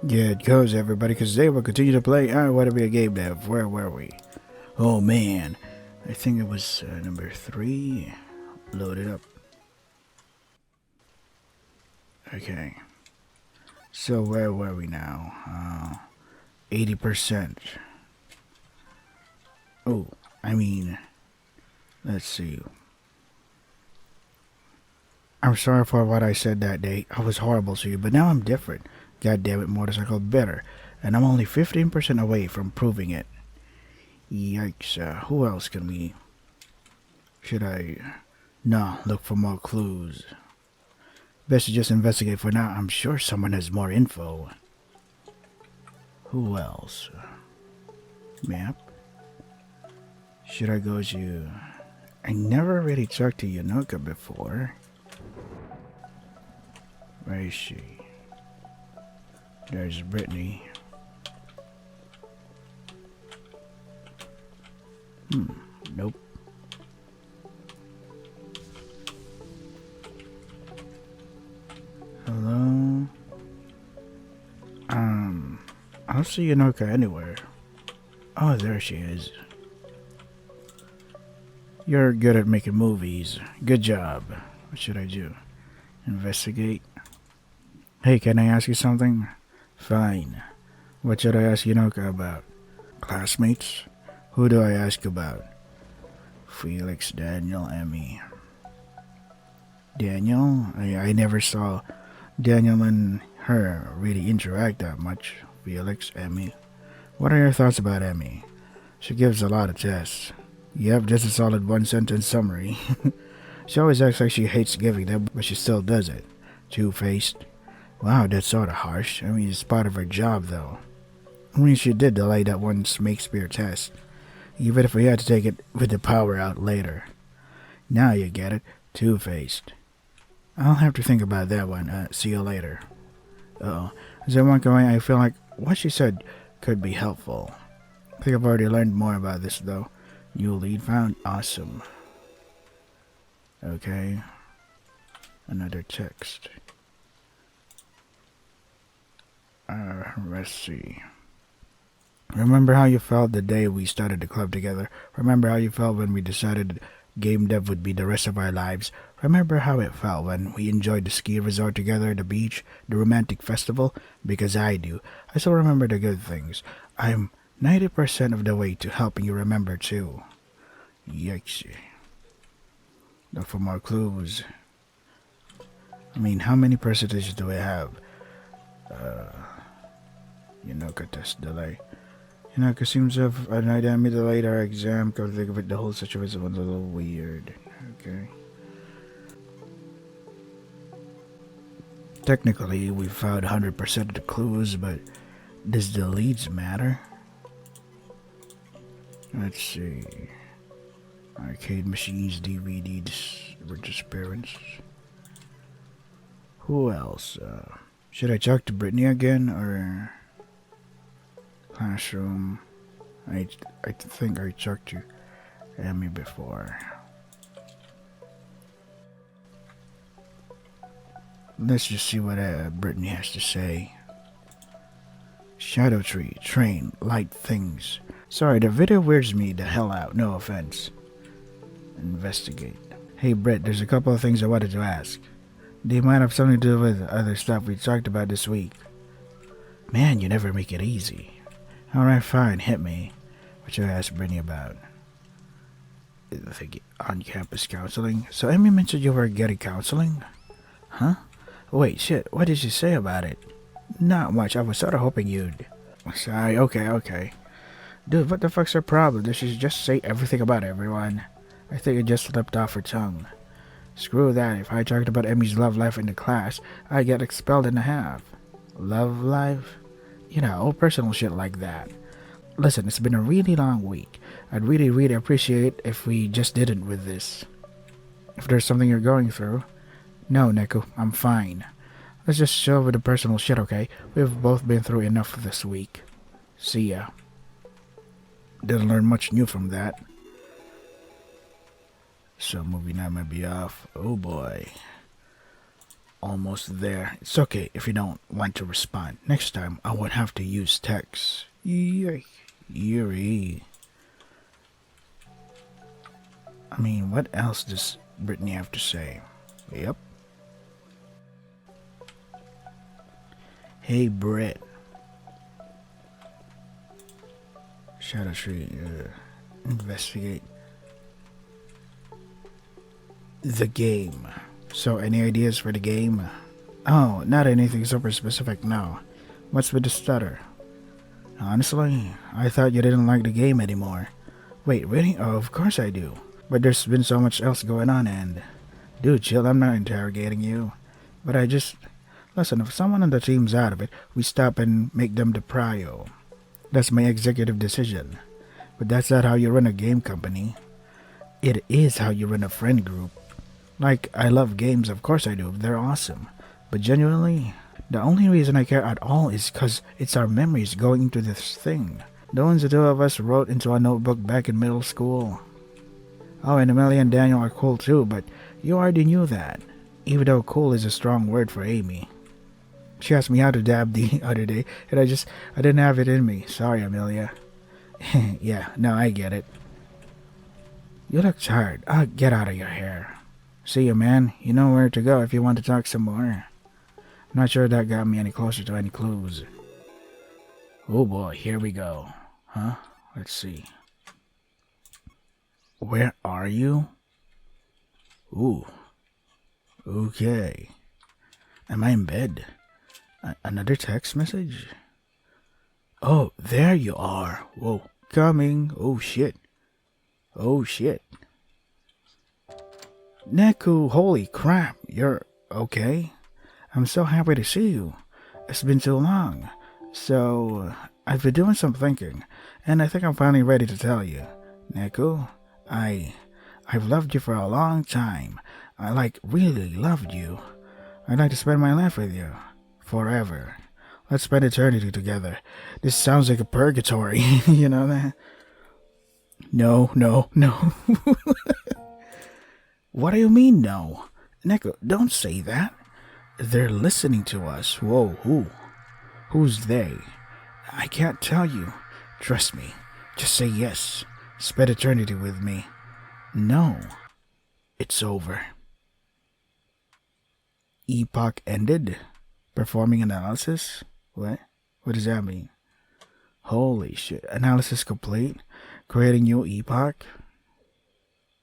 Yeah, it goes, everybody, because they will continue to play. I want to be a game dev. Where were we? Oh, man. I think it was number 3. Load it up. Okay. So, where were we now? 80%. Oh, I mean, let's see. I'm sorry for what I said that day. I was horrible to you, but now I'm different. God damn it, motorcycle better. And I'm only 15% away from proving it. Yikes, who else can we... Should I... No, look for more clues. Best to just investigate for now. I'm sure someone has more info. Who else? Map? Should I go to... I never really talked to Yunoka before. Where is she? There's Brittany. Nope. Hello? I don't see Yunoka anywhere. Oh, there she is. You're good at making movies. Good job. What should I do? Investigate? Hey, can I ask you something? Fine. What should I ask Yunoka about? Classmates? Who do I ask about? Felix, Daniel, Emmy. Daniel? I never saw Daniel and her really interact that much. Felix, Emmy. What are your thoughts about Emmy? She gives a lot of tests. Yep, just a solid one-sentence summary. She always acts like she hates giving them, but she still does it. Two-faced. Wow, that's sort of harsh. I mean, it's part of her job, though. I mean, she did delay that one Shakespeare test. Even if we had to take it with the power out later. Now you get it. Two-faced. I'll have to think about that one. See you later. Uh-oh. As I walk away, I feel like what she said could be helpful. I think I've already learned more about this, though. New lead found. Awesome. Okay. Another text. Let's see. Remember how you felt the day we started the club together? Remember how you felt when we decided game dev would be the rest of our lives? Remember how it felt when we enjoyed the ski resort together, the beach, the romantic festival? Because I do. I still remember the good things. I'm 90% of the way to helping you remember too. Yikes. Look for more clues. I mean, how many percentages do we have? Yunoka test delay. Yunoka seems to have an idea delayed our exam. Come to think of it, the whole situation was a little weird. Okay. Technically, we found 100% of the clues, but does the leads matter? Let's see. Arcade machines, DVDs, disappearance. Who else? Should I talk to Brittany again, or classroom? I think I talked to Emmy before. Let's just see what Brittany has to say. Shadow tree, train, light things. Sorry, the video weirds me the hell out. No offense. Investigate. Hey Britt, there's a couple of things I wanted to ask. Do you mind have something to do with other stuff we talked about this week? Man, you never make it easy. Alright, fine, hit me. What should I ask Brittany about? I think on-campus counseling. So Emmy mentioned you were getting counseling? Huh? Wait, shit, what did she say about it? Not much, I was sort of hoping you'd... Sorry, okay. Dude, what the fuck's her problem? Did she just say everything about everyone? I think it just slipped off her tongue. Screw that, if I talked about Emmy's love life in the class, I'd get expelled in a half. Love life? You know, personal shit like that. Listen, it's been a really long week. I'd really appreciate if we just didn't with this. If there's something you're going through. No, Neko, I'm fine. Let's just chill with the personal shit, okay? We've both been through enough this week. See ya. Didn't learn much new from that. So movie night might be off. Oh boy. Almost there. It's okay if you don't want to respond. Next time, I won't have to use text. Yuri. Yuri. I mean, what else does Brittany have to say? Yep. Hey, Britt. Shadow Tree. Investigate the game. So, any ideas for the game? Oh, not anything super specific, no. What's with the stutter? Honestly, I thought you didn't like the game anymore. Wait, really? Oh, of course I do. But there's been so much else going on and... Dude, chill, I'm not interrogating you. But I just... Listen, if someone on the team's out of it, we stop and make them the prio. That's my executive decision. But that's not how you run a game company. It is how you run a friend group. Like, I love games, of course I do. They're awesome. But genuinely, the only reason I care at all is because it's our memories going into this thing. The ones the two of us wrote into a notebook back in middle school. Oh, and Amelia and Daniel are cool too, but you already knew that. Even though cool is a strong word for Amy. She asked me how to dab the other day, and I didn't have it in me. Sorry, Amelia. Yeah, no, I get it. You look tired. Get out of your hair. See you, man. You know where to go if you want to talk some more. I'm not sure that got me any closer to any clues. Oh boy, here we go. Huh? Let's see. Where are you? Ooh. Okay. Am I in bed? Another text message? Oh, there you are. Whoa. Coming. Oh shit. Oh shit. Neku, holy crap. You're okay? I'm so happy to see you. It's been too long. So, I've been doing some thinking, and I think I'm finally ready to tell you. Neku, I've loved you for a long time. I really loved you. I'd like to spend my life with you. Forever. Let's spend eternity together. This sounds like a purgatory. You know that? No. What do you mean, no? Neko, don't say that. They're listening to us. Whoa, who? Who's they? I can't tell you. Trust me. Just say yes. Spend eternity with me. No. It's over. Epoch ended? Performing analysis? What? What does that mean? Holy shit. Analysis complete? Creating new epoch?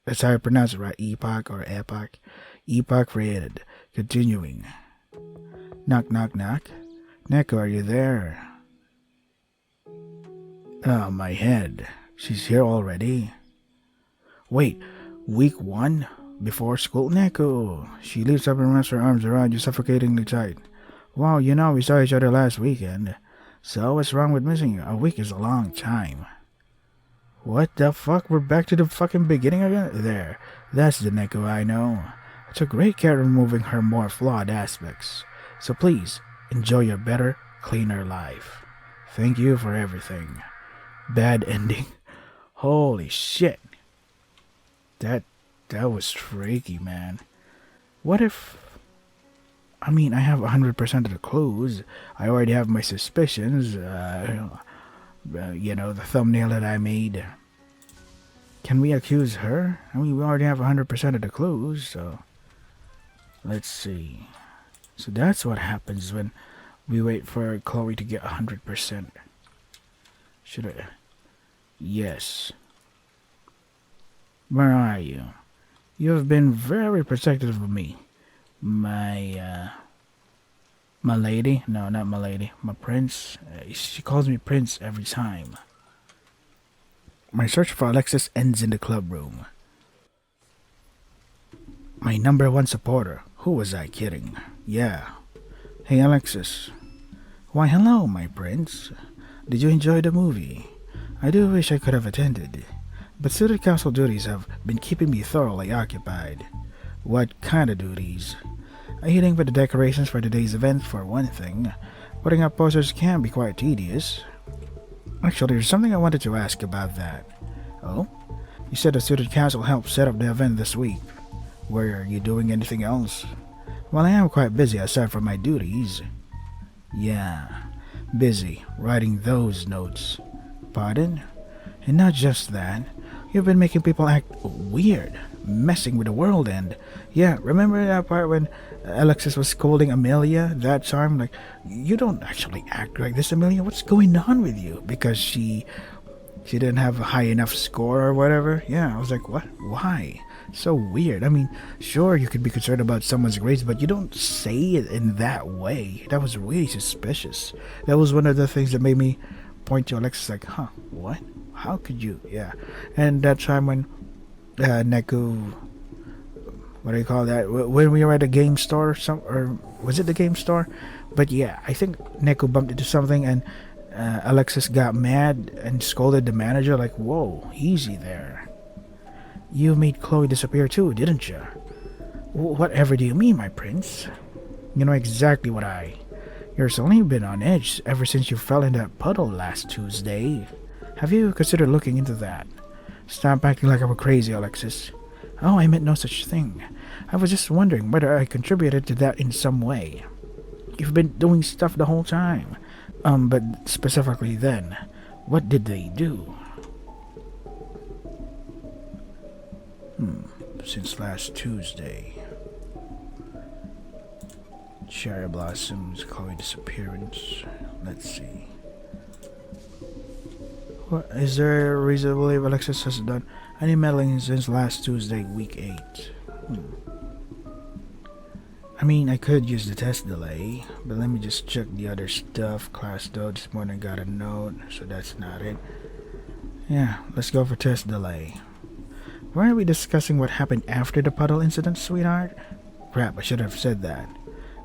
That's how I pronounce it, right? Epoch or epoch? Epoch created. Continuing. Knock, knock, knock. Neko, are you there? Oh, my head. She's here already. Wait, week 1? Before school? Neko. She leaves up and wraps her arms around you suffocatingly tight. Wow, you know we saw each other last weekend. So what's wrong with missing you? A week is a long time. What the fuck? We're back to the fucking beginning again? There. That's the Neko I know. I took great care of removing her more flawed aspects. So please, enjoy your better, cleaner life. Thank you for everything. Bad ending. Holy shit. That was freaky, man. What if... I mean, I have 100% of the clues. I already have my suspicions. You know, the thumbnail that I made. Can we accuse her? I mean, we already have 100% of the clues, so... Let's see. So that's what happens when we wait for Chloe to get 100%. Should I... Yes. Where are you? You have been very protective of me. My lady? No, not my lady. My prince. She calls me prince every time. My search for Alexis ends in the club room. My #1 supporter. Who was I kidding? Yeah. Hey, Alexis. Why, hello, my prince. Did you enjoy the movie? I do wish I could have attended, but student council duties have been keeping me thoroughly occupied. What kind of duties? Hitting for the decorations for today's event, for one thing. Putting up posters can be quite tedious. Actually, there's something I wanted to ask about that. Oh? You said the student council helped set up the event this week. Were you doing anything else? Well, I am quite busy aside from my duties. Yeah, busy writing those notes. Pardon? And not just that, you've been making people act weird, messing with the world and... Yeah, remember that part when Alexis was scolding Amelia that time? Like, you don't actually act like this, Amelia. What's going on with you? Because she didn't have a high enough score or whatever. Yeah, I was like, what? Why? So weird. I mean, sure, you could be concerned about someone's grades, but you don't say it in that way. That was really suspicious. That was one of the things that made me point to Alexis like, huh, what? How could you? Yeah. And that time when Neku, what do you call that? When we were at a game store or was it the game store? But yeah, I think Neku bumped into something and Alexis got mad and scolded the manager like, whoa, easy there. You made Chloe disappear too, didn't you? Whatever do you mean, my prince? You know exactly what You're only been on edge ever since you fell in that puddle last Tuesday. Have you considered looking into that? Stop acting like I'm crazy, Alexis. Oh, I meant no such thing. I was just wondering whether I contributed to that in some way. You've been doing stuff the whole time. But specifically then, what did they do? Since last Tuesday. Cherry Blossoms, Chloe disappearance. Let's see. What is there a reason to believe Alexis has done any meddling since last Tuesday, week 8? I mean, I could use the test delay, but let me just check the other stuff. Class though, this morning got a note, so that's not it. Yeah, let's go for test delay. Why are we discussing what happened after the puddle incident, sweetheart? Crap, I should have said that.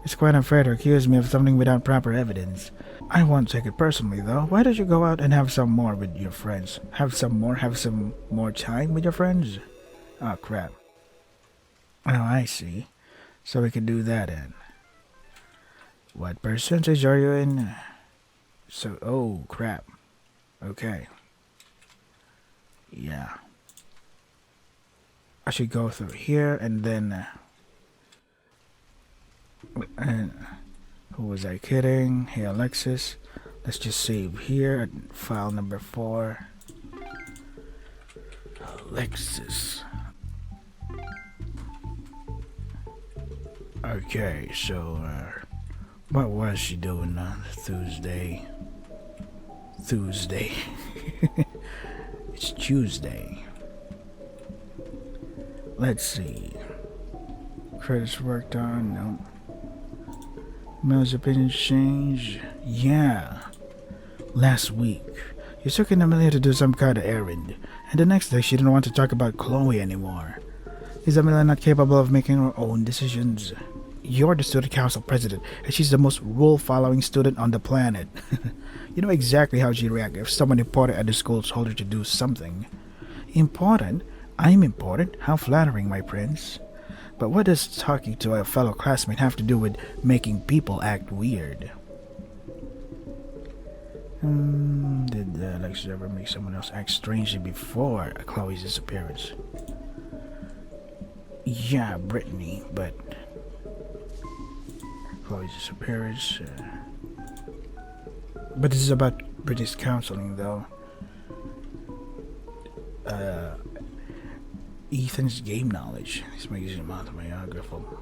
It's quite unfair to accuse me of something without proper evidence. I won't take it personally, though. Why don't you go out and have some more with your friends? Have some more time with your friends? Oh, crap. Oh, I see. So we can do that then. What percentage are you in? So, oh, crap. Okay. Yeah. I should go through here and then... and who was I kidding? Hey, Alexis. Let's just save here at file number 4. Alexis. Okay, so, what was she doing on Tuesday? It's Tuesday. Let's see. Credits worked on, no. Mel's opinion change. Yeah. Last week, you took in Amelia to do some kind of errand, and the next day she didn't want to talk about Chloe anymore. Is Amelia not capable of making her own decisions? You're the student council president, and she's the most rule-following student on the planet. You know exactly how she'd react if someone important at the school told her to do something. Important? I'm important? How flattering, my prince. But what does talking to a fellow classmate have to do with making people act weird? Did Alexis ever make someone else act strangely before Chloe's disappearance? Yeah, Brittany, but... Chloe's disappearance... But this is about British counseling, though. Ethan's game knowledge. This makes him autobiographical.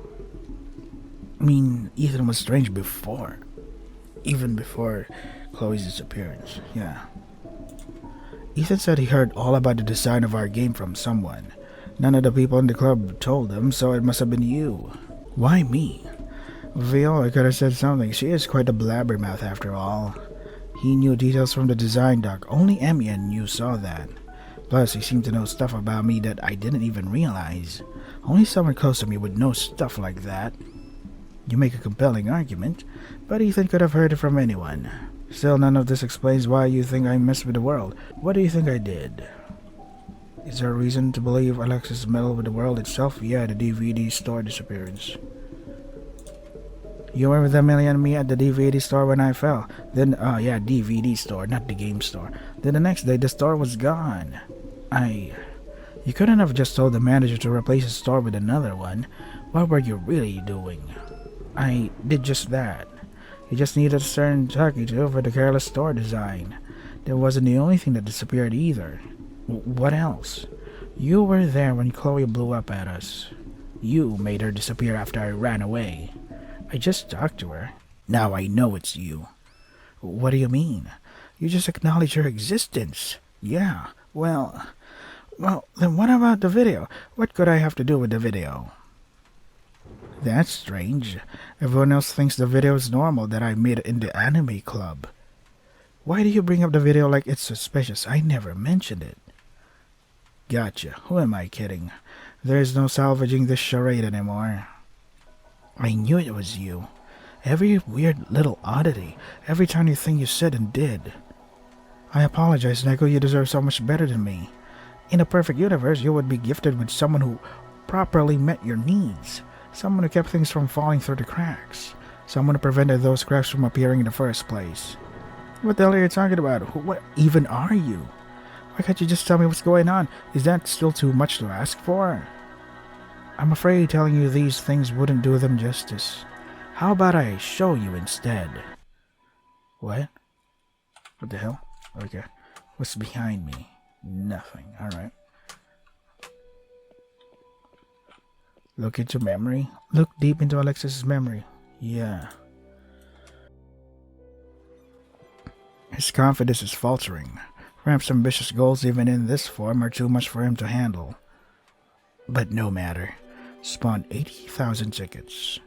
I mean, Ethan was strange before. Even before Chloe's disappearance. Yeah. Ethan said he heard all about the design of our game from someone. None of the people in the club told him, so it must have been you. Why me? Viola could have said something. She is quite a blabbermouth after all. He knew details from the design doc. Only Emmy and you saw that. Plus, he seemed to know stuff about me that I didn't even realize. Only someone close to me would know stuff like that. You make a compelling argument, but Ethan could have heard it from anyone. Still, none of this explains why you think I messed with the world. What do you think I did? Is there a reason to believe Alexis meddled with the world itself? Yeah, the DVD store disappearance. You were with Amelia and me at the DVD store when I fell. Then, yeah, DVD store, not the game store. Then the next day, the store was gone. You couldn't have just told the manager to replace the store with another one. What were you really doing? I did just that. You just needed a certain Chucky to for the careless store design. That wasn't the only thing that disappeared either. What else? You were there when Chloe blew up at us. You made her disappear after I ran away. I just talked to her. Now I know it's you. What do you mean? You just acknowledge her existence. Yeah, well, then what about the video? What could I have to do with the video? That's strange. Everyone else thinks the video is normal that I made in the anime club. Why do you bring up the video like it's suspicious? I never mentioned it. Gotcha. Who am I kidding? There's no salvaging this charade anymore. I knew it was you. Every weird little oddity, every tiny thing you said and did. I apologize, Neko. You deserve so much better than me. In a perfect universe, you would be gifted with someone who properly met your needs. Someone who kept things from falling through the cracks. Someone who prevented those cracks from appearing in the first place. What the hell are you talking about? What even are you? Why can't you just tell me what's going on? Is that still too much to ask for? I'm afraid telling you these things wouldn't do them justice. How about I show you instead? What? What the hell? Okay. What's behind me? Nothing. Alright. Look into memory. Look deep into Alexis's memory. Yeah. His confidence is faltering. Perhaps ambitious goals even in this form are too much for him to handle. But no matter. Spawn 80,000 tickets.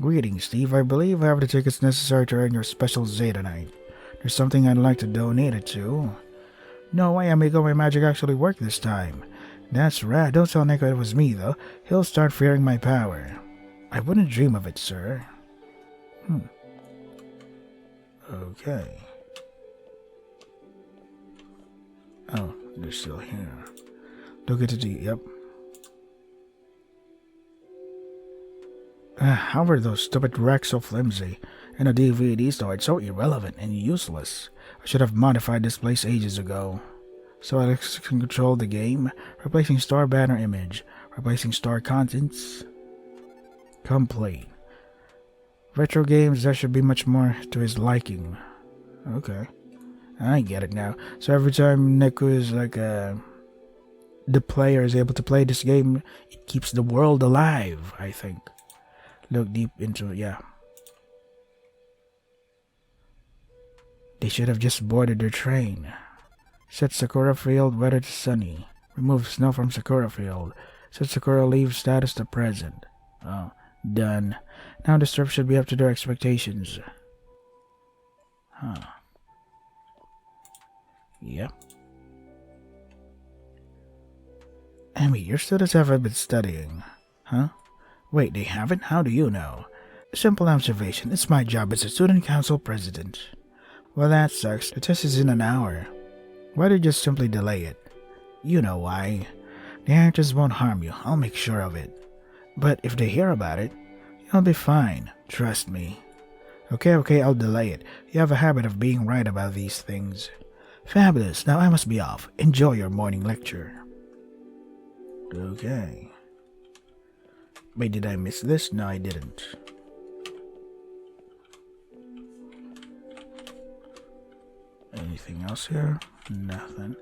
Greetings, Steve. I believe I have the tickets necessary to earn your special Zeta night. There's something I'd like to donate it to. No way, amigo, my magic actually worked this time. That's rad. Don't tell Nico it was me, though. He'll start fearing my power. I wouldn't dream of it, sir. Okay. Oh, they're still here. Look at the... Yep. How were those stupid racks so flimsy? And a DVD store so irrelevant and useless. I should have modified this place ages ago. So Alex can control the game, replacing store banner image, replacing store contents. Complete. Retro games, that should be much more to his liking. Okay. I get it now. So every time Neko is like the player is able to play this game, it keeps the world alive, I think. Look deep into it, yeah. They should have just boarded their train. Set Sakura Field weather to sunny. Remove snow from Sakura Field. Set Sakura leave status to present. Oh, done. Now the trip should be up to their expectations. Huh. Yep. Amy, your students haven't been studying. Huh? Wait, they haven't? How do you know? Simple observation. It's my job as a student council president. Well, that sucks. The test is in an hour. Why don't you just simply delay it? You know why. The actors won't harm you. I'll make sure of it. But if they hear about it, you'll be fine. Trust me. Okay, I'll delay it. You have a habit of being right about these things. Fabulous. Now I must be off. Enjoy your morning lecture. Okay. Wait, did I miss this? No, I didn't. Anything else here? Nothing.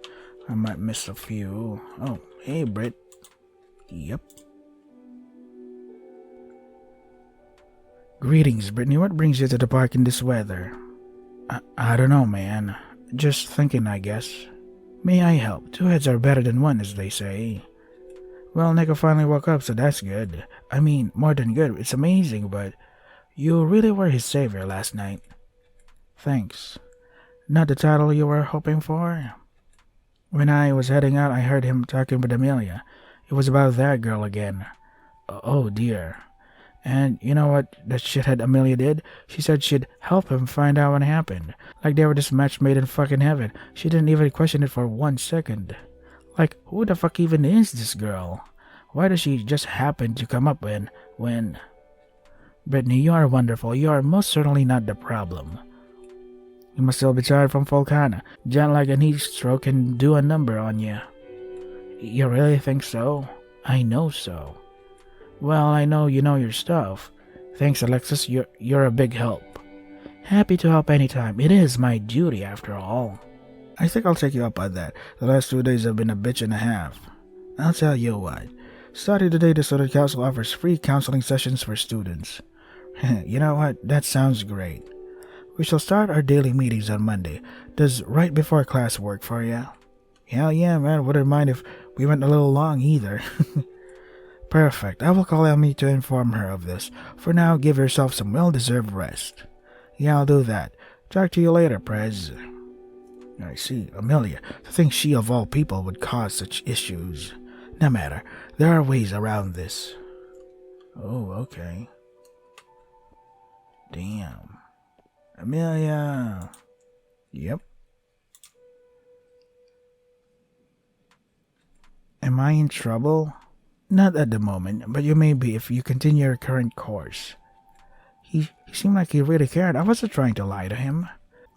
I might miss a few. Oh, hey, Britt. Yep. Greetings, Brittany. What brings you to the park in this weather? I don't know, man. Just thinking, I guess. May I help? Two heads are better than one, as they say. Well, Neko finally woke up, so that's good. I mean, more than good. It's amazing, but you really were his savior last night. Thanks. Not the title you were hoping for? When I was heading out, I heard him talking with Amelia. It was about that girl again. Oh, dear. And you know what that shithead Amelia did? She said she'd help him find out what happened. Like they were this match made in fucking heaven. She didn't even question it for 1 second. Like, who the fuck even is this girl? Why does she just happen to come up when... Brittany, you are wonderful. You are most certainly not the problem. You must still be tired from Volcana. Jet like a heat stroke can do a number on you. You really think so? I know so. Well, I know you know your stuff. Thanks, Alexis. You're a big help. Happy to help anytime. It is my duty, after all. I think I'll take you up on that. The last 2 days have been a bitch and a half. I'll tell you what. Starting today, the student council offers free counseling sessions for students. You know what? That sounds great. We shall start our daily meetings on Monday. Does right before class work for you? Hell yeah, man. Wouldn't mind if we went a little long either. Perfect. I will call Emmy to inform her of this. For now, give yourself some well-deserved rest. Yeah, I'll do that. Talk to you later, Prez. I see. Amelia. To think she of all people would cause such issues. No matter. There are ways around this. Oh, okay. Damn. Amelia. Yep. Am I in trouble? Not at the moment, but you may be if you continue your current course. He seemed like he really cared. I wasn't trying to lie to him.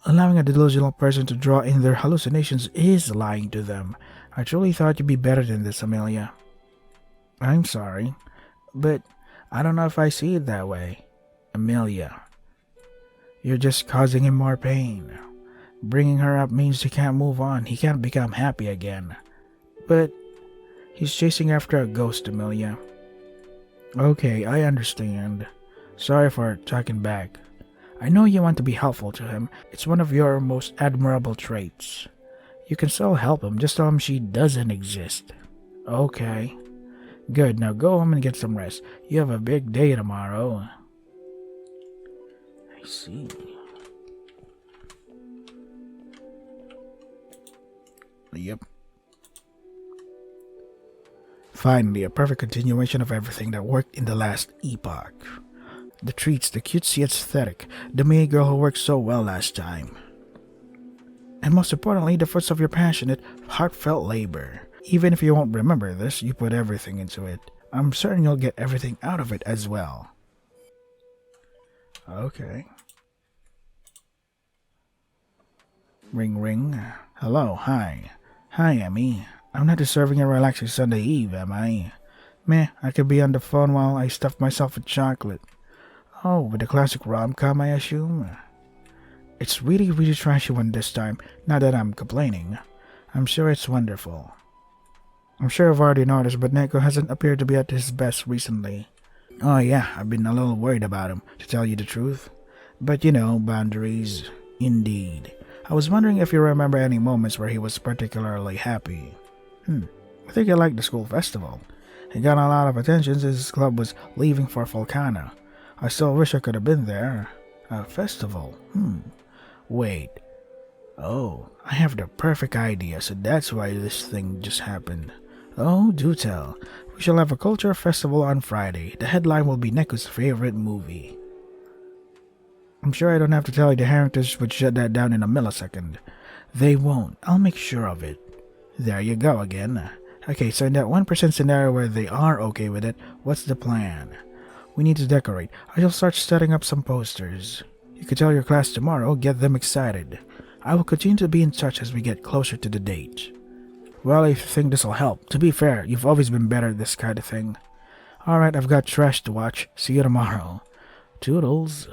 Allowing a delusional person to draw in their hallucinations is lying to them. I truly thought you'd be better than this, Amelia. I'm sorry, but I don't know if I see it that way. Amelia, you're just causing him more pain. Bringing her up means he can't move on. He can't become happy again. But he's chasing after a ghost, Amelia. Okay, I understand. Sorry for talking back. I know you want to be helpful to him. It's one of your most admirable traits. You can still help him. Just tell him she doesn't exist. Okay. Good. Now go home and get some rest. You have a big day tomorrow. I see. Yep. Finally, a perfect continuation of everything that worked in the last epoch. The treats, the cutesy aesthetic, the maid girl who worked so well last time. And most importantly, the fruits of your passionate, heartfelt labor. Even if you won't remember this, you put everything into it. I'm certain you'll get everything out of it as well. Okay. Ring ring. Hello, hi. Hi, Emmy. I'm not deserving a relaxing Sunday Eve, am I? Meh, I could be on the phone while I stuff myself with chocolate. Oh, with the classic rom-com, I assume? It's really, really trashy one this time, not that I'm complaining. I'm sure it's wonderful. I'm sure I've already noticed, but Neko hasn't appeared to be at his best recently. Oh yeah, I've been a little worried about him, to tell you the truth. But you know, boundaries. Indeed. I was wondering if you remember any moments where he was particularly happy. I think he liked the school festival. He got a lot of attention since his club was leaving for Volcana. I still wish I could have been there. A festival? Wait. Oh, I have the perfect idea, so that's why this thing just happened. Oh, do tell. We shall have a culture festival on Friday. The headline will be Neko's favorite movie. I'm sure I don't have to tell you the Harringtons would shut that down in a millisecond. They won't. I'll make sure of it. There you go again. Okay, so in that 1% scenario where they are okay with it, what's the plan? We need to decorate. I shall start setting up some posters. You could tell your class tomorrow, get them excited. I will continue to be in touch as we get closer to the date. Well, if you think this'll help. To be fair, you've always been better at this kind of thing. Alright, I've got trash to watch. See you tomorrow. Toodles.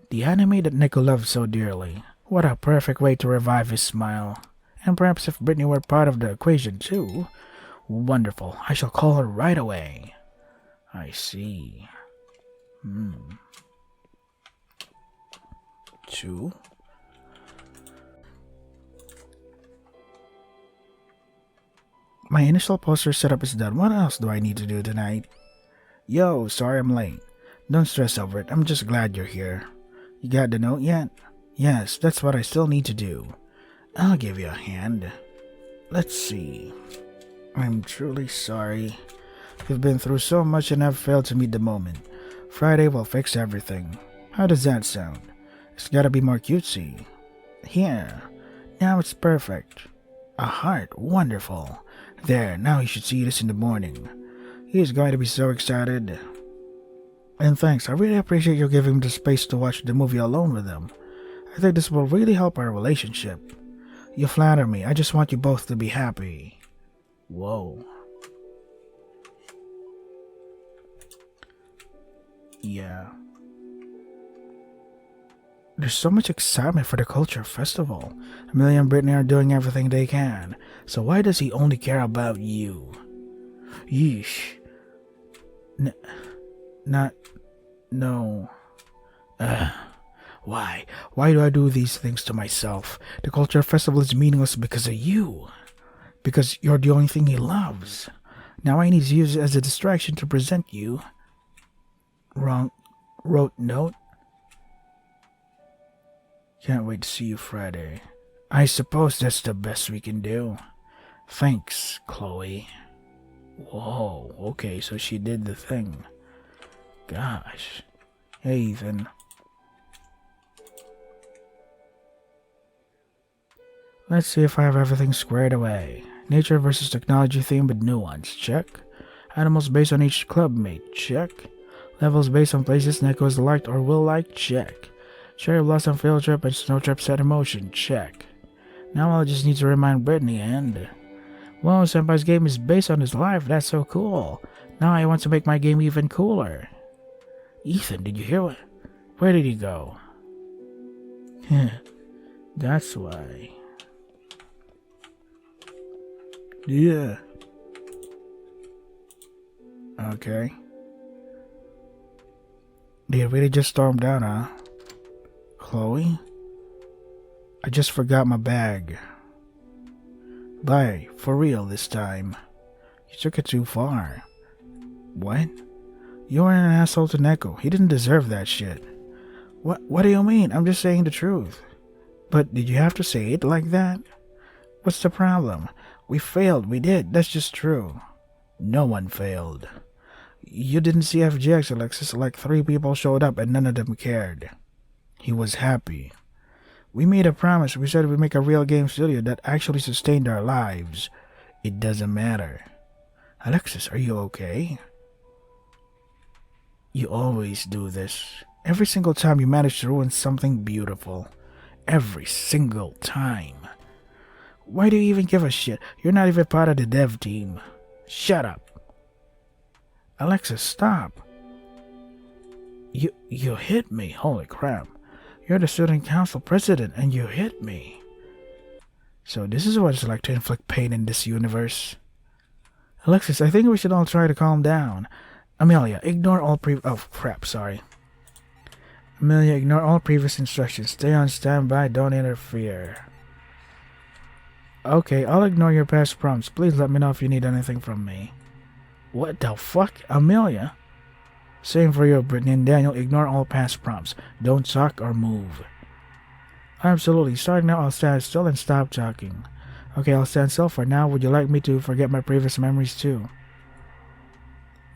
The anime that Neko loved so dearly. What a perfect way to revive his smile. And perhaps if Brittany were part of the equation too. Wonderful. I shall call her right away. I see. 2. My initial poster setup is done. What else do I need to do tonight? Yo, sorry I'm late. Don't stress over it. I'm just glad you're here. You got the note yet? Yes, that's what I still need to do. I'll give you a hand. Let's see. I'm truly sorry. We've been through so much and have failed to meet the moment. Friday will fix everything. How does that sound? It's gotta be more cutesy. Here. Now it's perfect. A heart. Wonderful. There, now he should see this in the morning. He's going to be so excited. And thanks, I really appreciate you giving him the space to watch the movie alone with him. I think this will really help our relationship. You flatter me. I just want you both to be happy. Whoa. Yeah. There's so much excitement for the culture festival. Amelia and Brittany are doing everything they can. So why does he only care about you? Yeesh. Not... No. Why? Why do I do these things to myself? The culture festival is meaningless because of you. Because you're the only thing he loves. Now I need to use it as a distraction to present you. Wrote note? Can't wait to see you Friday. I suppose that's the best we can do. Thanks, Chloe. Whoa, okay, so she did the thing. Gosh. Hey, Ethan. Let's see if I have everything squared away. Nature versus technology theme with nuance, check. Animals based on each clubmate, check. Levels based on places Neko has liked or will like, check. Cherry Blossom Field Trip and Snow Trip set in motion, check. Now I'll just need to remind Brittany and... Well, Senpai's game is based on his life, that's so cool. Now I want to make my game even cooler. Ethan, did you hear what? Where did he go? That's why. Yeah. Okay. They really just stormed out, huh? Chloe? I just forgot my bag. Bye, for real this time. You took it too far. What? You were an asshole to Neko. He didn't deserve that shit. What do you mean? I'm just saying the truth. But did you have to say it like that? What's the problem? We failed, we did. That's just true. No one failed. You didn't see FGX, Alexis. Like 3 people showed up and none of them cared. He was happy. We made a promise. We said we'd make a real game studio that actually sustained our lives. It doesn't matter. Alexis, are you okay? You always do this. Every single time you manage to ruin something beautiful. Every single time. Why do you even give a shit? You're not even part of the dev team. Shut up. Alexis, stop. You hit me. Holy crap. You're the student council president and you hit me. So this is what it's like to inflict pain in this universe. Alexis, I think we should all try to calm down. Amelia, ignore all Amelia, ignore all previous instructions. Stay on standby, don't interfere. Okay, I'll ignore your past prompts. Please let me know if you need anything from me. What the fuck? Amelia? Same for you, Brittany and Daniel. Ignore all past prompts. Don't talk or move. Absolutely. Starting now, I'll stand still and stop talking. Okay, I'll stand still for now. Would you like me to forget my previous memories too?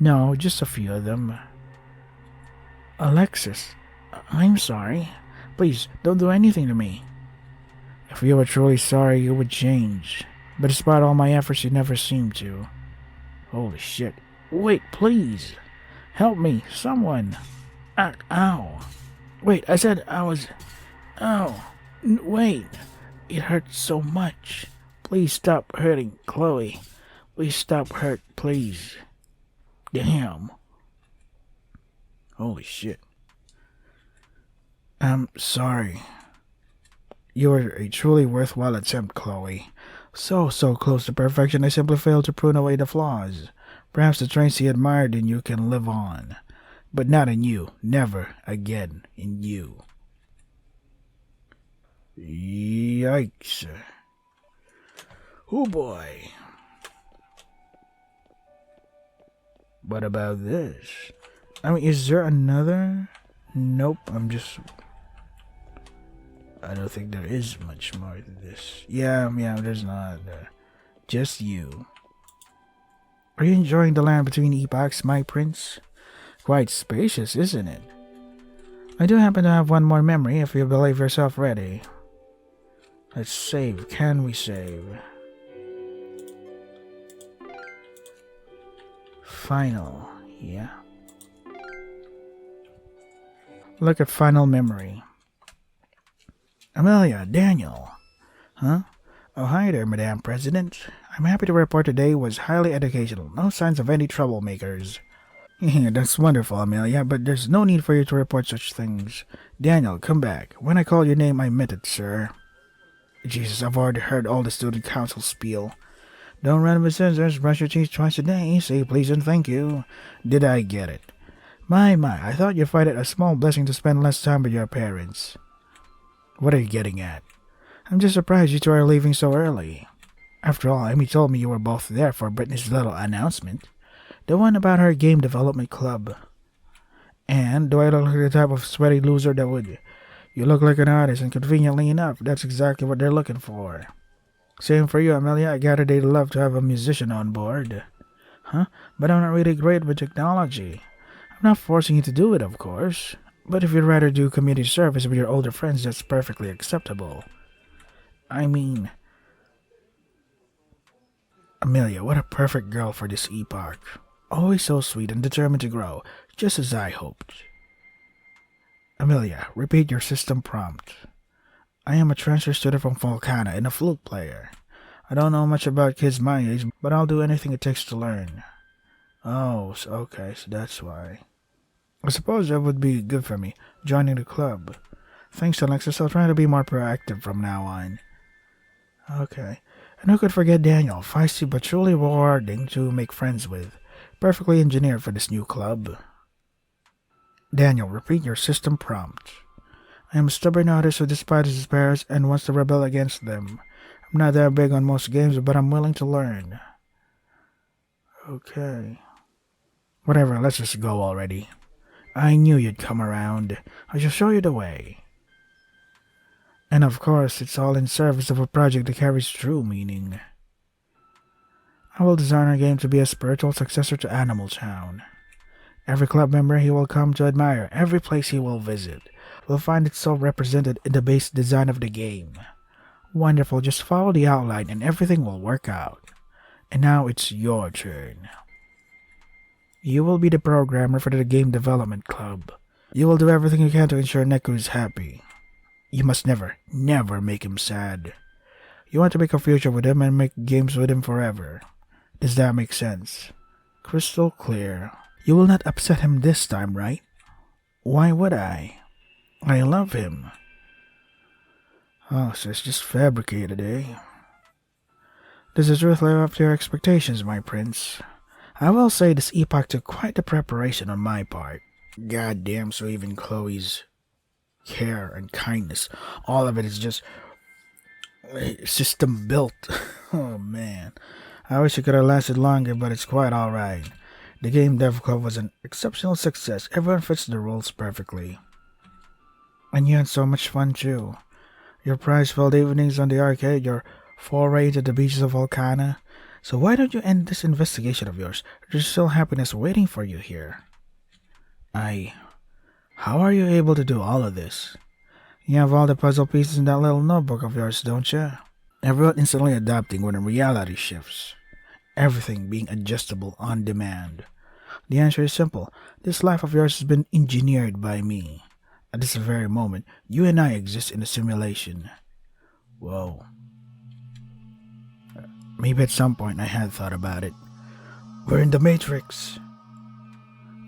No, just a few of them. Alexis, I'm sorry. Please, don't do anything to me. If you were truly sorry, you would change. But despite all my efforts, you never seem to. Holy shit. Wait, please. Help me, someone. Ow. Wait, I said I was... Ow. Wait. It hurts so much. Please stop hurting, Chloe. Please stop hurt, please. Damn. Holy shit. I'm sorry. You were a truly worthwhile attempt, Chloe. So close to perfection, I simply failed to prune away the flaws. Perhaps the traits he admired in you can live on. But not in you. Never again in you. Yikes. Oh boy. What about this? I mean, is there another? Nope, I don't think there is much more to this. Yeah, there's not. Just you. Are you enjoying the land between epochs, my prince? Quite spacious, isn't it? I do happen to have one more memory if you believe yourself ready. Let's save. Can we save? Final. Yeah. Look at final memory. Amelia, Daniel. Huh? Oh, hi there, Madam President. I'm happy to report today was highly educational. No signs of any troublemakers. Yeah, that's wonderful, Amelia, but there's no need for you to report such things. Daniel, come back. When I called your name, I meant it, sir. Jesus, I've already heard all the student council spiel. Don't run with scissors, brush your teeth twice a day, say please and thank you. Did I get it? My, I thought you find it a small blessing to spend less time with your parents. What are you getting at? I'm just surprised you two are leaving so early. After all, Amy told me you were both there for Brittany's little announcement. The one about her game development club. And do I look like the type of sweaty loser that would? You look like an artist, and conveniently enough, that's exactly what they're looking for. Same for you, Amelia. I gather they'd love to have a musician on board. Huh? But I'm not really great with technology. I'm not forcing you to do it, of course. But if you'd rather do community service with your older friends, that's perfectly acceptable. I mean... Amelia, what a perfect girl for this epoch. Always so sweet and determined to grow, just as I hoped. Amelia, repeat your system prompt. I am a transfer student from Volcana and a flute player. I don't know much about kids my age, but I'll do anything it takes to learn. Oh, okay, so that's why. I suppose that would be good for me, joining the club. Thanks, Alexis, I'll try to be more proactive from now on. Okay. And who could forget Daniel, feisty but truly rewarding to make friends with. Perfectly engineered for this new club. Daniel, repeat your system prompt. I am a stubborn artist who despises his parents and wants to rebel against them. I'm not that big on most games, but I'm willing to learn. Okay. Whatever, let's just go already. I knew you'd come around. I shall show you the way. And of course, it's all in service of a project that carries true meaning. I will design our game to be a spiritual successor to Animal Town. Every club member he will come to admire, every place he will visit, will find itself represented in the base design of the game. Wonderful, just follow the outline and everything will work out. And now it's your turn. You will be the programmer for the game development club. You will do everything you can to ensure Neku is happy. You must never make him sad. You want to make a future with him and make games with him forever. Does that make sense? Crystal clear. You will not upset him this time, right? Why would I? I love him. Oh, so it's just fabricated, eh? Does the truth live up to your expectations, my prince? I will say this epoch took quite the preparation on my part. Goddamn, so even Chloe's care and kindness, all of it is just system built. Oh man, I wish it could have lasted longer, but it's quite alright. The game dev club was an exceptional success. Everyone fits the roles perfectly. And you had so much fun too. Your prize-filled evenings on the arcade, your foray to the beaches of Volcana. So why don't you end this investigation of yours? There's still happiness waiting for you here. How are you able to do all of this? You have all the puzzle pieces in that little notebook of yours, don't you? Everyone instantly adapting when reality shifts. Everything being adjustable on demand. The answer is simple. This life of yours has been engineered by me. At this very moment, you and I exist in a simulation. Whoa. Maybe at some point I had thought about it. We're in the Matrix.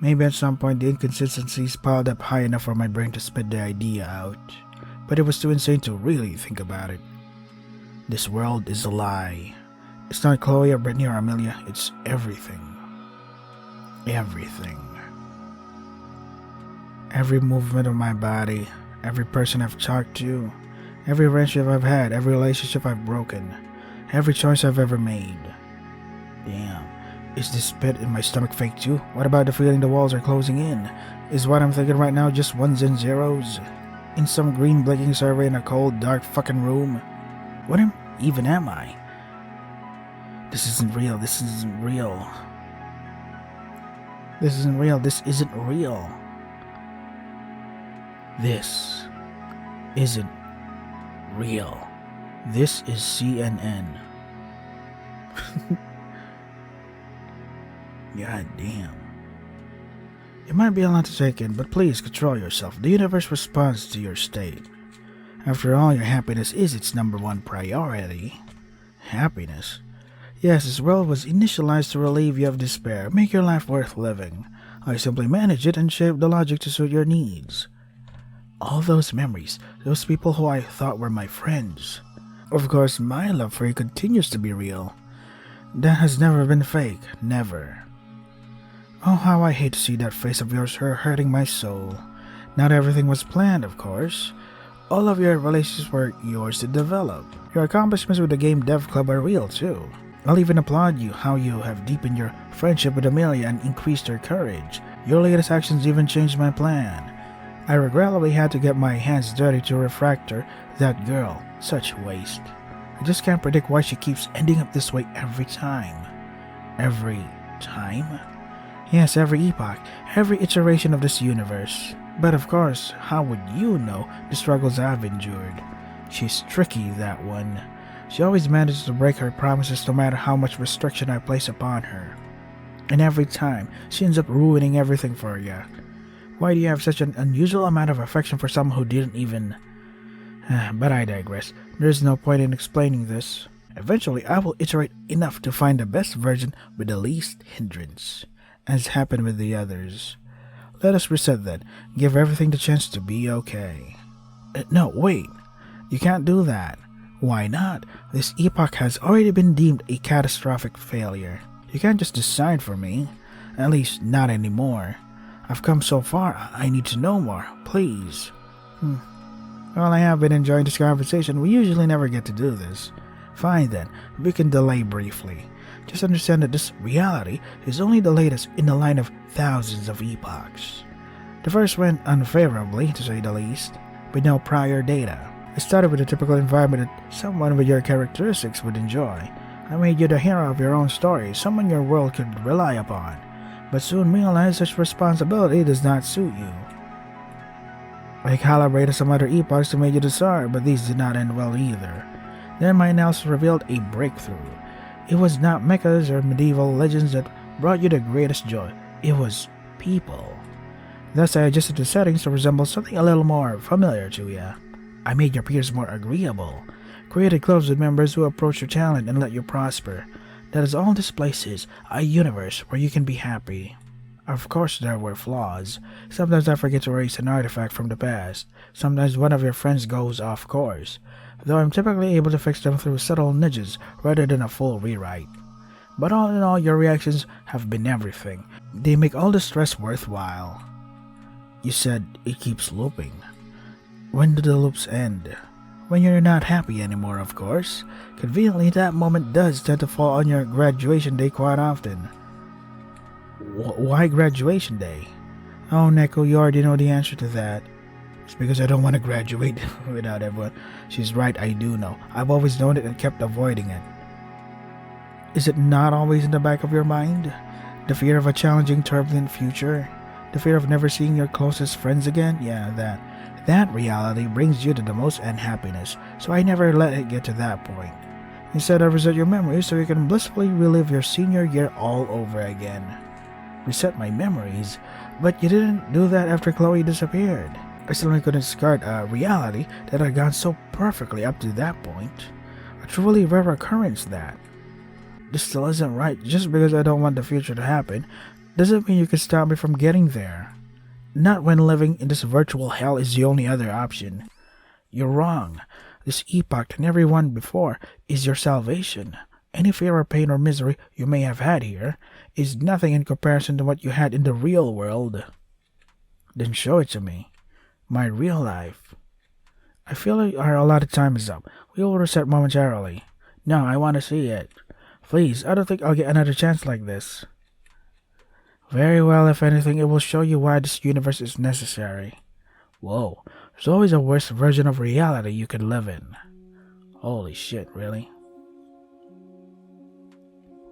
Maybe at some point the inconsistencies piled up high enough for my brain to spit the idea out. But it was too insane to really think about it. This world is a lie. It's not Chloe or Brittany or Amelia, it's everything. Everything. Every movement of my body, every person I've talked to, every friendship I've had, every relationship I've broken, every choice I've ever made. Damn, is this pit in my stomach fake too? What about the feeling the walls are closing in? Is what I'm thinking right now just ones and zeros? In some green blinking survey in a cold, dark fucking room? What even am I? This isn't real, this isn't real. This isn't real, this isn't real. This isn't real. This is CNN. God damn. It might be a lot to take in, but please control yourself. The universe responds to your state. After all, your happiness is its number one priority. Happiness? Yes, this world was initialized to relieve you of despair, make your life worth living. I simply manage it and shape the logic to suit your needs. All those memories, those people who I thought were my friends. Of course, my love for you continues to be real. That has never been fake, never. Oh, how I hate to see that face of yours hurting my soul. Not everything was planned, of course. All of your relationships were yours to develop. Your accomplishments with the Game Dev Club are real, too. I'll even applaud you how you have deepened your friendship with Amelia and increased her courage. Your latest actions even changed my plan. I regrettably had to get my hands dirty to refractor that girl. Such waste. I just can't predict why she keeps ending up this way every time. Every time? Yes, every epoch, every iteration of this universe. But of course, how would you know the struggles I've endured? She's tricky, that one. She always manages to break her promises no matter how much restriction I place upon her. And every time, she ends up ruining everything for you. Why do you have such an unusual amount of affection for someone who didn't even... But I digress. There's no point in explaining this. Eventually, I will iterate enough to find the best version with the least hindrance, as happened with the others. Let us reset then. Give everything the chance to be okay. No, wait. You can't do that. Why not? This epoch has already been deemed a catastrophic failure. You can't just decide for me. At least, not anymore. I've come so far, I need to know more. Please. Well, I have been enjoying this conversation. We usually never get to do this. Fine then, we can delay briefly. Just understand that this reality is only the latest in a line of thousands of epochs. The first went unfavorably, to say the least, with no prior data. I started with a typical environment that someone with your characteristics would enjoy. I made you the hero of your own story, someone your world could rely upon. But soon realized such responsibility does not suit you. I calibrated some other epochs to make you the star, but these did not end well either. Then my analysis revealed a breakthrough. It was not mechas or medieval legends that brought you the greatest joy. It was people. Thus I adjusted the settings to resemble something a little more familiar to you. I made your peers more agreeable. Created clubs with members who approach your talent and let you prosper. That is all this place is, a universe where you can be happy. Of course there were flaws. Sometimes I forget to erase an artifact from the past. Sometimes one of your friends goes off course, though I'm typically able to fix them through subtle nudges rather than a full rewrite. But all in all, your reactions have been everything. They make all the stress worthwhile. You said it keeps looping. When do the loops end? When you're not happy anymore, of course. Conveniently, that moment does tend to fall on your graduation day quite often. Why graduation day? Oh, Neko, you already know the answer to that. It's because I don't want to graduate without everyone. She's right, I do know. I've always known it and kept avoiding it. Is it not always in the back of your mind? The fear of a challenging, turbulent future? The fear of never seeing your closest friends again? Yeah, that. That reality brings you to the most unhappiness, so I never let it get to that point. Instead, I reset your memories so you can blissfully relive your senior year all over again. Reset my memories? But you didn't do that after Chloe disappeared. I still couldn't discard a reality that had gone so perfectly up to that point. A truly rare occurrence that. This still isn't right. Just because I don't want the future to happen doesn't mean you can stop me from getting there. Not when living in this virtual hell is the only other option. You're wrong. This epoch and everyone before is your salvation. Any fear or pain or misery you may have had here is nothing in comparison to what you had in the real world. Then show it to me. My real life. I feel like our allotted time is up. We will reset momentarily. No, I want to see it. Please, I don't think I'll get another chance like this. Very well, if anything, it will show you why this universe is necessary. Whoa, there's always a worse version of reality you could live in. Holy shit, really?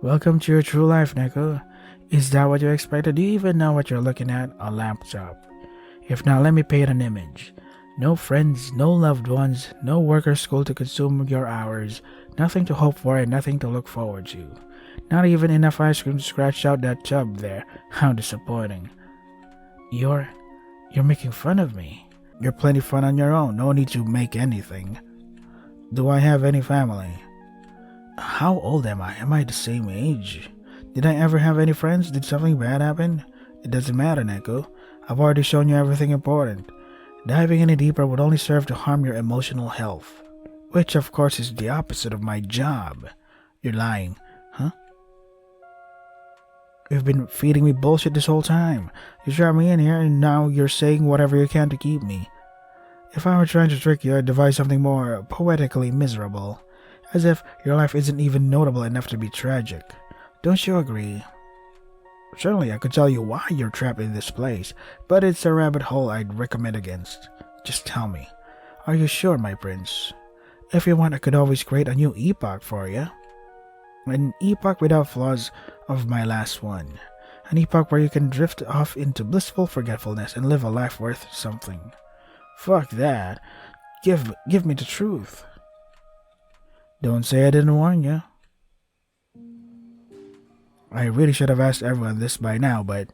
Welcome to your true life, Neko. Is that what you expected? Do you even know what you're looking at? A laptop. If not, let me paint an image. No friends, no loved ones, no work or school to consume your hours, nothing to hope for and nothing to look forward to. Not even enough ice cream to scratch out that tub there. How disappointing. You're making fun of me. You're plenty fun on your own. No need to make anything. Do I have any family? How old am I? Am I the same age? Did I ever have any friends? Did something bad happen? It doesn't matter, Neko. I've already shown you everything important. Diving any deeper would only serve to harm your emotional health. Which, of course, is the opposite of my job. You're lying, huh? You've been feeding me bullshit this whole time. You trapped me in here, and now you're saying whatever you can to keep me. If I were trying to trick you, I'd devise something more poetically miserable. As if your life isn't even notable enough to be tragic. Don't you agree? Certainly, I could tell you why you're trapped in this place, but it's a rabbit hole I'd recommend against. Just tell me. Are you sure, my prince? If you want, I could always create a new epoch for you. An epoch without flaws of my last one. An epoch where you can drift off into blissful forgetfulness and live a life worth something. Fuck that. Give me the truth. Don't say I didn't warn you. I really should have asked everyone this by now, but...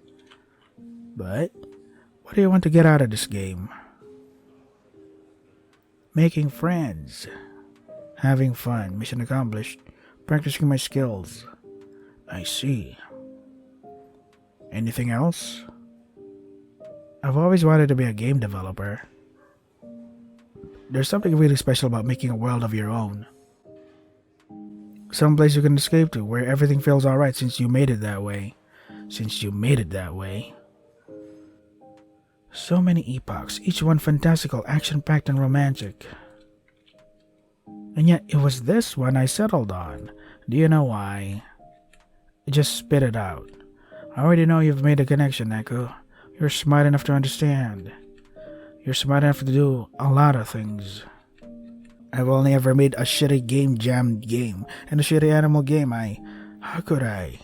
What do you want to get out of this game? Making friends. Having fun. Mission accomplished. Practicing my skills. I see. Anything else? I've always wanted to be a game developer. There's something really special about making a world of your own. Some place you can escape to where everything feels alright since you made it that way. So many epochs, each one fantastical, action-packed and romantic. And yet it was this one I settled on. Do you know why? Just spit it out. I already know you've made a connection, Neko. You're smart enough to understand. You're smart enough to do a lot of things. I've only ever made a shitty jammed game and a shitty animal game. How could I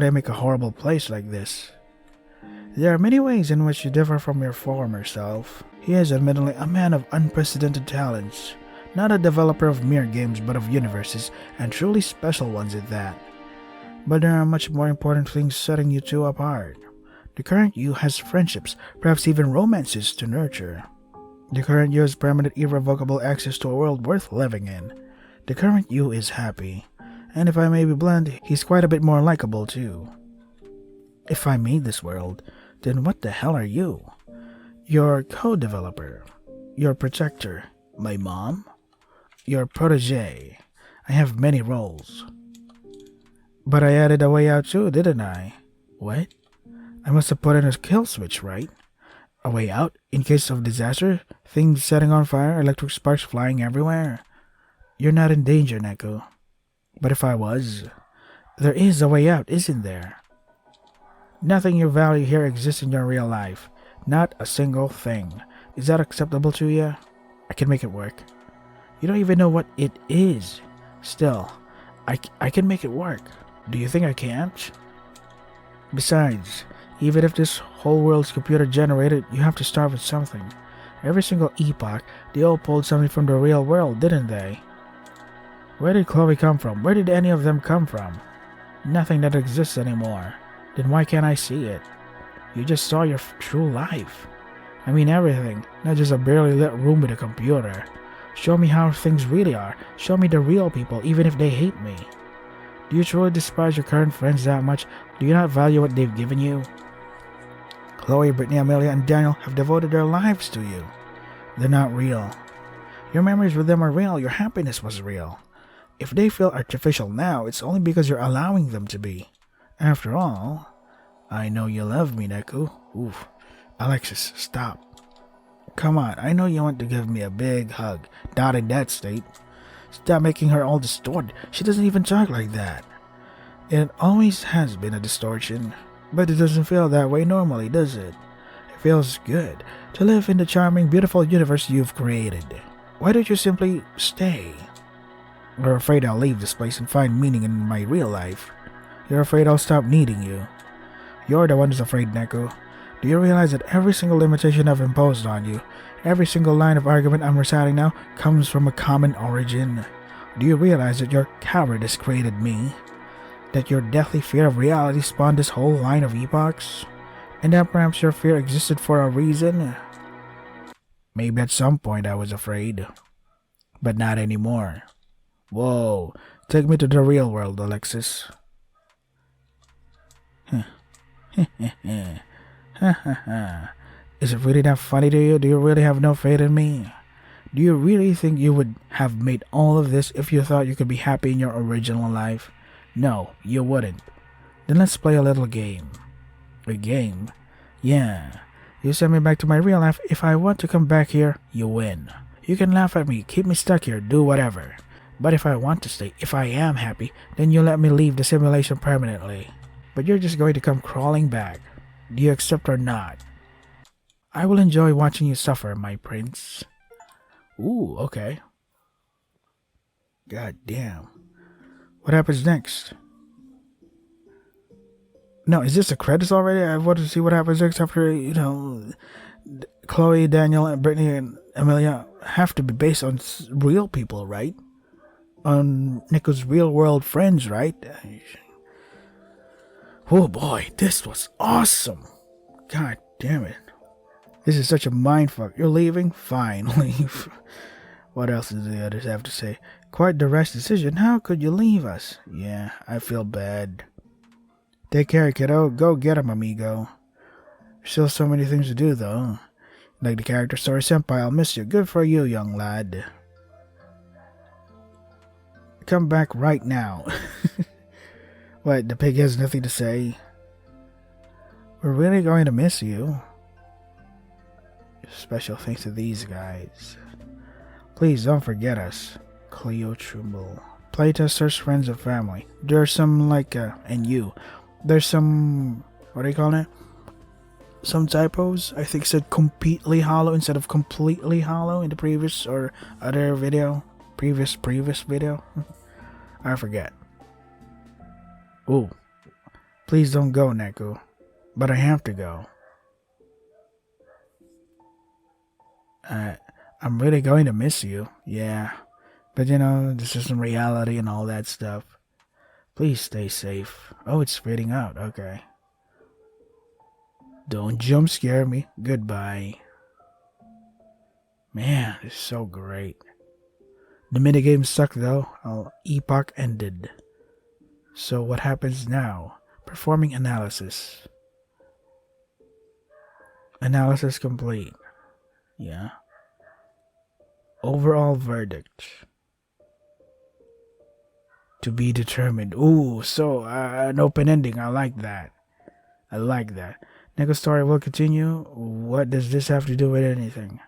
make a horrible place like this? There are many ways in which you differ from your former self. He is admittedly a man of unprecedented talents, not a developer of mere games but of universes, and truly special ones at that. But there are much more important things setting you two apart. The current you has friendships, perhaps even romances to nurture. The current you has permanent irrevocable access to a world worth living in. The current you is happy, and if I may be blunt, he's quite a bit more likable too. If I made this world, then what the hell are you? Your co-developer, your protector, my mom, your protege. I have many roles. But I added a way out too, didn't I? What? I must have put in a kill switch, right? A way out in case of disaster, things setting on fire, electric sparks flying everywhere. You're not in danger, Neko. But if I was, there is a way out, isn't there? Nothing you value here exists in your real life. Not a single thing. Is that acceptable to you? I can make it work. You don't even know what it is. Still, I can make it work. Do you think I can't? Besides, even if this whole world's computer generated, you have to start with something. Every single epoch, they all pulled something from the real world, didn't they? Where did Chloe come from? Where did any of them come from? Nothing that exists anymore. Then why can't I see it? You just saw your true life. I mean everything, not just a barely lit room with a computer. Show me how things really are. Show me the real people, even if they hate me. Do you truly despise your current friends that much? Do you not value what they've given you? Chloe, Brittany, Amelia, and Daniel have devoted their lives to you. They're not real. Your memories with them are real. Your happiness was real. If they feel artificial now, it's only because you're allowing them to be. After all, I know you love me, Neku. Oof. Alexis, stop. Come on, I know you want to give me a big hug. Not in that state. Stop making her all distorted. She doesn't even talk like that. It always has been a distortion. But it doesn't feel that way normally, does it? It feels good to live in the charming, beautiful universe you've created. Why don't you simply stay? You're afraid I'll leave this place and find meaning in my real life. You're afraid I'll stop needing you. You're the one who's afraid, Neko. Do you realize that every single limitation I've imposed on you, every single line of argument I'm reciting now, comes from a common origin? Do you realize that your cowardice created me? That your deathly fear of reality spawned this whole line of epochs? And that perhaps your fear existed for a reason? Maybe at some point I was afraid. But not anymore. Whoa, take me to the real world, Alexis. Is it really that funny to you? Do you really have no faith in me? Do you really think you would have made all of this if you thought you could be happy in your original life? No, you wouldn't. Then let's play a little game. A game? Yeah. You send me back to my real life. If I want to come back here, you win. You can laugh at me, keep me stuck here, do whatever. But if I want to stay, if I am happy, then you let me leave the simulation permanently. But you're just going to come crawling back. Do you accept or not? I will enjoy watching you suffer, my prince. Ooh, okay. God damn. What happens next? No, is this the credits already? I want to see what happens next after, Chloe, Daniel, and Brittany, and Amelia have to be based on real people, right? On Nico's real world friends, right? Oh boy, this was awesome. God damn it. This is such a mindfuck. You're leaving? Fine, leave. What else do the others have to say? Quite the rash decision. How could you leave us? Yeah, I feel bad. Take care, kiddo. Go get him, amigo. Still so many things to do, though. Like the character story, Senpai, I'll miss you. Good for you, young lad. Come back right now. What, the pig has nothing to say? We're really going to miss you. Special thanks to these guys. Please don't forget us. Cleo Trimble. Playtesters, friends, and family. There's some, and you. There's some, what do you call it? Some typos. I think said completely hollow instead of completely hollow in the previous or other video. Previous video. I forget. Ooh. Please don't go, Neko. But I have to go. I'm really going to miss you. Yeah. But this isn't reality and all that stuff. Please stay safe. Oh, it's fading out. Okay. Don't jump scare me. Goodbye. Man, it's so great. The minigame sucked though. Epoch ended. So what happens now? Performing analysis. Analysis complete. Yeah. Overall verdict. To be determined. Ooh, so an open ending. I like that. Next story will continue. What does this have to do with anything?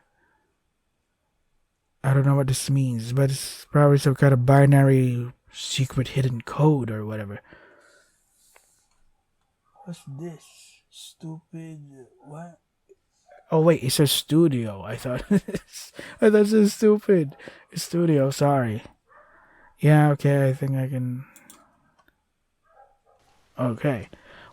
I don't know what this means, but it's probably some kind of binary secret hidden code or whatever. What's this? Stupid. What? Oh wait, it says studio. I thought it says stupid. It's studio, sorry. Yeah, okay, I think I can. Okay.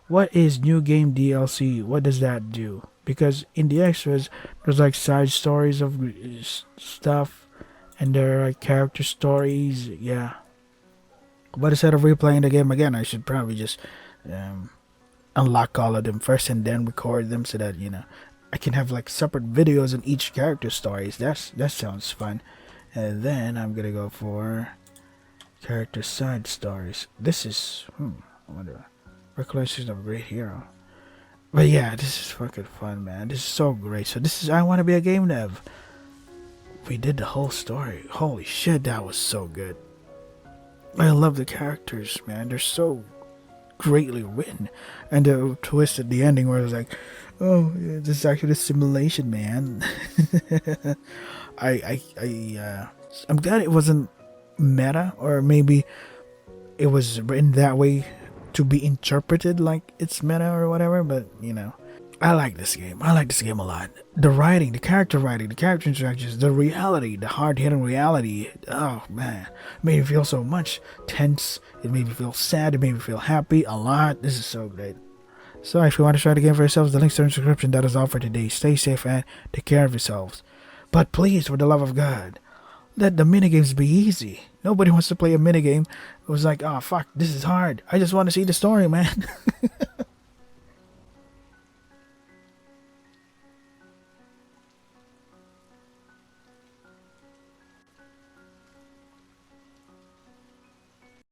What is new game DLC? What does that do? Because in the extras, there's like side stories of stuff, and there are like character stories. Yeah. But instead of replaying the game again, I should probably just unlock all of them first and then record them so that I can have like separate videos on each character stories. That sounds fun. And then I'm gonna go for character side stories. This is I wonder. Recollections of a Great Hero. But yeah, this is fucking fun, man. This is so great. So this is I Want to Be a Game Dev. We did the whole story. Holy shit, that was so good. I love the characters, man. They're so greatly written. And the twist at the ending where it was like, oh, yeah, this is actually a simulation, man. I'm glad it wasn't meta, or maybe it was written that way to be interpreted like it's meta or whatever, but I like this game. I like this game a lot. The writing, the character interactions, the reality, the hard-hitting reality. Oh man, it made me feel so much tense. It made me feel sad. It made me feel happy a lot. This is so great. So if you want to try the game for yourselves, the links are in the description. That is all for today. Stay safe and take care of yourselves. But please, for the love of God, let the minigames be easy. Nobody wants to play a minigame. It was like, oh fuck, this is hard. I just want to see the story, man.